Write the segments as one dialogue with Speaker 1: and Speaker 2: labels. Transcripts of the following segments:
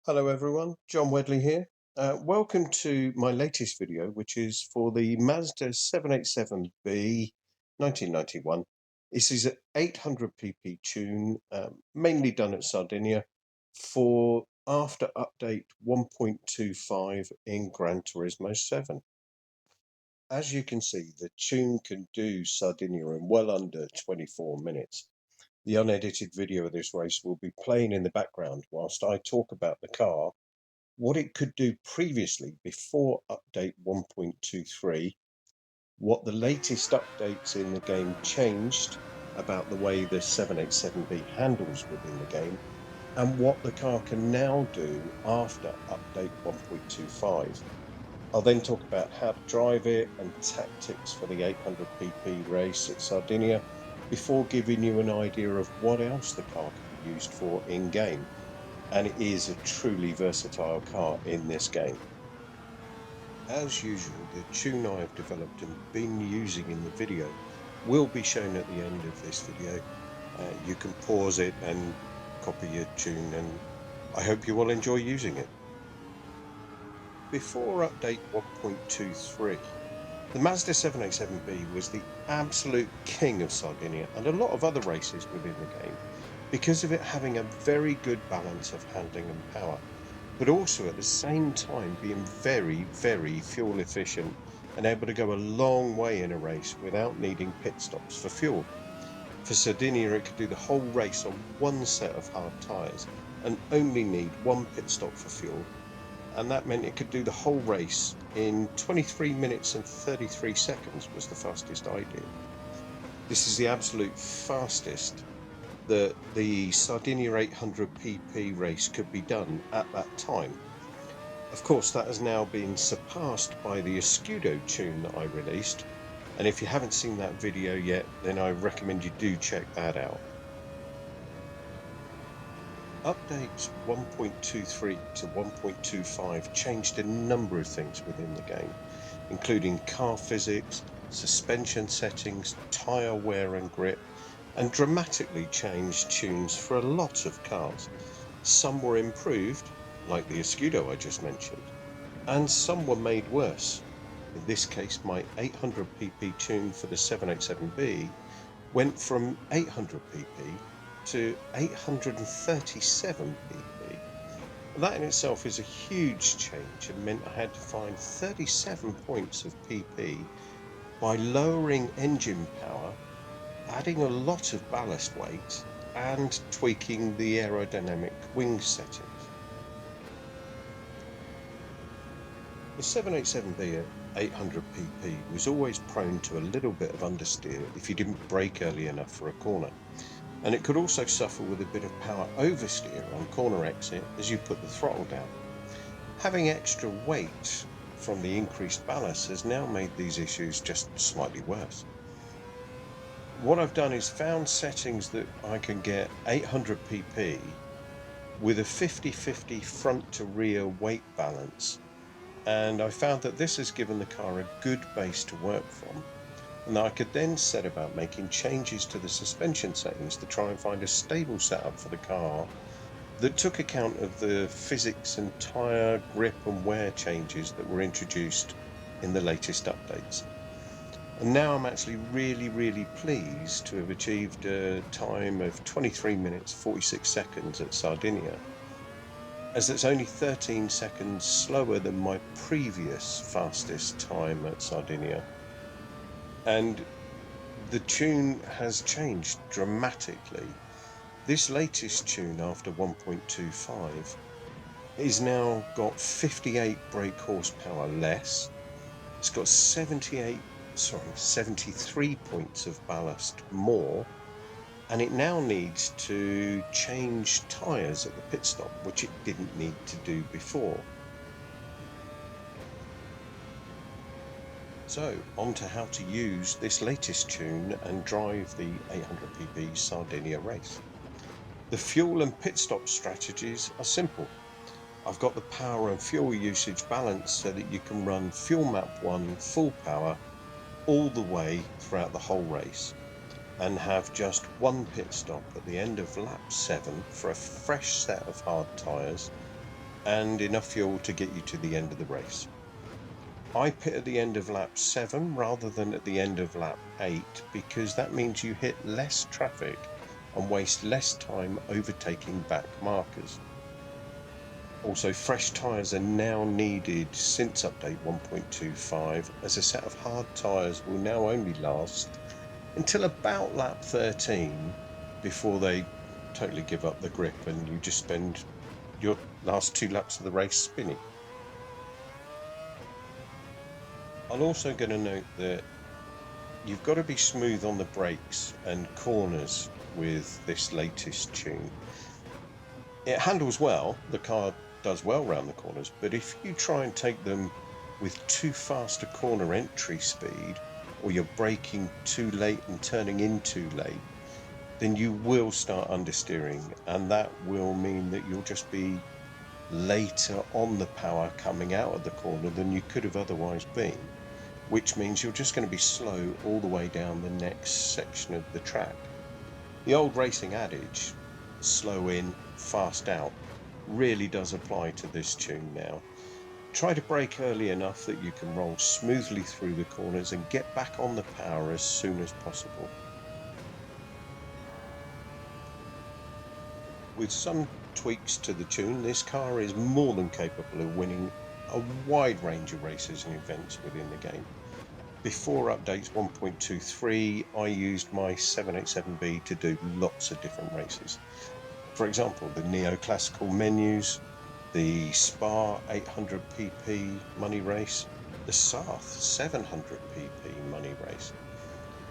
Speaker 1: Hello everyone, John Wedley here. Welcome to my latest video, which is for the Mazda 787B 1991. This is an 800 pp tune, mainly done at Sardinia for after update 1.25 in Gran Turismo 7. As you can see, the tune can do Sardinia in well under 24 minutes. The unedited video of this race will be playing in the background whilst I talk about the car, what it could do previously before update 1.23, what the latest updates in the game changed about the way the 787B handles within the game, and what the car can now do after update 1.25. I'll then talk about how to drive it and tactics for the 800 pp race at Sardinia before giving you an idea of what else the car can be used for in game. And it is a truly versatile car in this game. As usual, the tune I have developed and been using in the video will be shown at the end of this video. You can pause it and copy your tune, and I hope you will enjoy using it. Before update 1.23, the Mazda 787B was the absolute king of Sardinia and a lot of other races within the game, because of it having a very good balance of handling and power, but also at the same time being very fuel efficient and able to go a long way in a race without needing pit stops for fuel. For Sardinia, it could do the whole race on one set of hard tyres and only need one pit stop for fuel, and that meant it could do the whole race in 23 minutes and 33 seconds was the fastest I did. This is the absolute fastest that the Sardinia 800 pp race could be done at that time. Of course, that has now been surpassed by the Escudo tune that I released, and if you haven't seen that video yet, then I recommend you do check that out. Updates 1.23 to 1.25 changed a number of things within the game, including car physics, suspension settings, tyre wear and grip, and dramatically changed tunes for a lot of cars. Some were improved, like the Escudo I just mentioned, and some were made worse. In this case, my 800 pp tune for the 787B went from 800 pp to 837 pp. That in itself is a huge change and meant I had to find 37 points of pp by lowering engine power, adding a lot of ballast weight, and tweaking the aerodynamic wing settings. The 787B at 800 pp was always prone to a little bit of understeer if you didn't brake early enough for a corner, and it could also suffer with a bit of power oversteer on corner exit as you put the throttle down. Having extra weight from the increased ballast has now made these issues just slightly worse. What I've done is found settings that I can get 800 pp with a 50-50 front to rear weight balance, and I found that this has given the car a good base to work from, and I could then set about making changes to the suspension settings to try and find a stable setup for the car that took account of the physics and tyre grip and wear changes that were introduced in the latest updates. And now I'm actually really pleased to have achieved a time of 23 minutes 46 seconds at Sardinia, as it's only 13 seconds slower than my previous fastest time at Sardinia. And the tune has changed dramatically. This latest tune after 1.25 is now got 58 brake horsepower less. It's got 73 points of ballast more, and it now needs to change tyres at the pit stop, which it didn't need to do before. So, on to how to use this latest tune and drive the 800 pp Sardinia race. The fuel and pit stop strategies are simple. I've got the power and fuel usage balanced so that you can run fuel map 1 full power all the way throughout the whole race, and have just one pit stop at the end of lap 7 for a fresh set of hard tyres, and enough fuel to get you to the end of the race. I pit at the end of lap 7 rather than at the end of lap 8 because that means you hit less traffic and waste less time overtaking back markers. Also, fresh tyres are now needed since update 1.25, as a set of hard tyres will now only last until about lap 13 before they totally give up the grip and you just spend your last 2 laps of the race spinning. I'm also going to note that you've got to be smooth on the brakes and corners with this latest tune. It handles well, the car does well round the corners, but if you try and take them with too fast a corner entry speed, or you're braking too late and turning in too late, then you will start understeering, and that will mean that you'll just be later on the power coming out of the corner than you could have otherwise been, which means you're just going to be slow all the way down the next section of the track. The old racing adage, slow in, fast out, really does apply to this tune now. Try to brake early enough that you can roll smoothly through the corners and get back on the power as soon as possible. With some tweaks to the tune, this car is more than capable of winning a wide range of races and events within the game. Before updates 1.23, I used my 787B to do lots of different races. For example, the neoclassical menus, the Spa 800 pp money race, the Sarth 700 pp money race.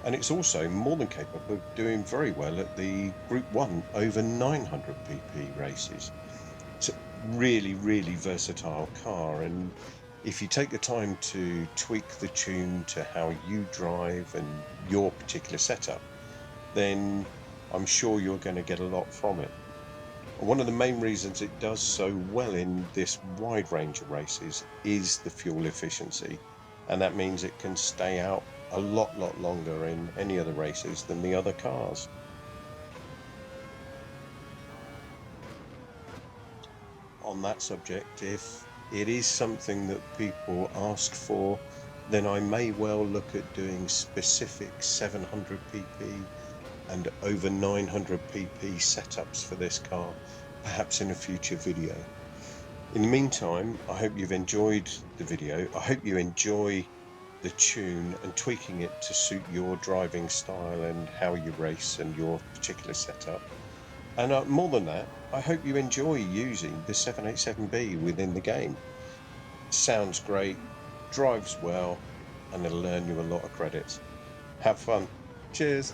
Speaker 1: And it's also more than capable of doing very well at the Group 1 over 900 pp races. It's a really, really versatile car, and if you take the time to tweak the tune to how you drive and your particular setup, then I'm sure you're going to get a lot from it. And one of the main reasons it does so well in this wide range of races is the fuel efficiency, and that means it can stay out a lot longer in any other races than the other cars. On that subject, if it is something that people ask for, then I may well look at doing specific 700 pp and over 900 pp setups for this car, perhaps in a future video. In the meantime, I hope you've enjoyed the video. I hope you enjoy the tune and tweaking it to suit your driving style and how you race and your particular setup. And more than that, I hope you enjoy using the 787B within the game. Sounds great, drives well, and it'll earn you a lot of credits. Have fun. Cheers.